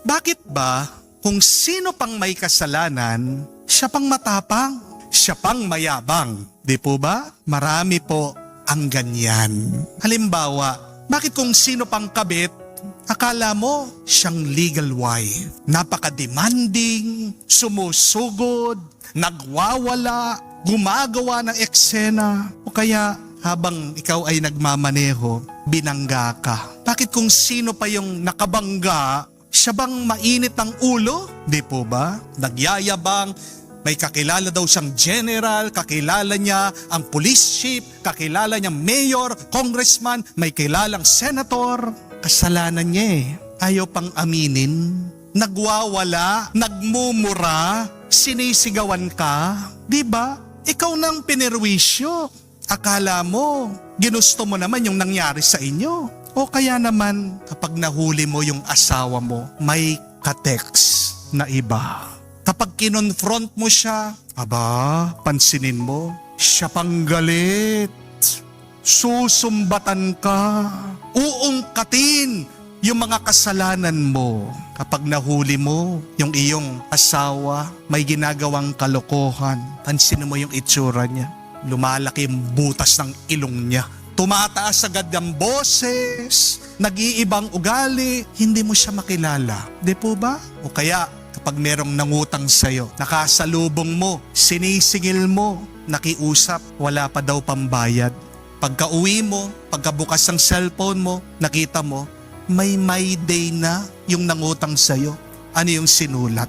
Bakit ba kung sino pang may kasalanan, siya pang matapang, siya pang mayabang? Di po ba? Marami po ang ganyan. Halimbawa, bakit kung sino pang kabit, akala mo siyang legal wife? Napaka-demanding, sumusugod, nagwawala, gumagawa ng eksena, o kaya habang ikaw ay nagmamaneho, binangga ka. Bakit kung sino pa yung nakabangga, siya bang mainit ang ulo? Di po ba? Nagyayabang, may kakilala daw siyang general, kakilala niya ang police chief, kakilala niya mayor, congressman, may kilalang senator. Kasalanan niya eh. Ayaw pang aminin. Nagwawala, nagmumura, sinisigawan ka. Di ba? Ikaw nang pinirwisyo. Akala mo, ginusto mo naman yung nangyari sa inyo. O kaya naman, kapag nahuli mo yung asawa mo, may ka-text na iba. Kapag kinonfront mo siya, aba, pansinin mo, siya pang galit. Susumbatan ka. Uungkatin yung mga kasalanan mo. Kapag nahuli mo yung iyong asawa, may ginagawang kalokohan, pansinin mo yung itsura niya. Lumalaki yung butas ng ilong niya. Tumataas agad ang boses, nag-iibang ugali, hindi mo siya makilala. Di po ba? O kaya kapag merong nangutang sa'yo, nakasalubong mo, sinisingil mo, nakiusap, wala pa daw pambayad. Pagka uwi mo, pagkabukas ng cellphone mo, nakita mo, may day na yung nangutang sa'yo. Ano yung sinulat?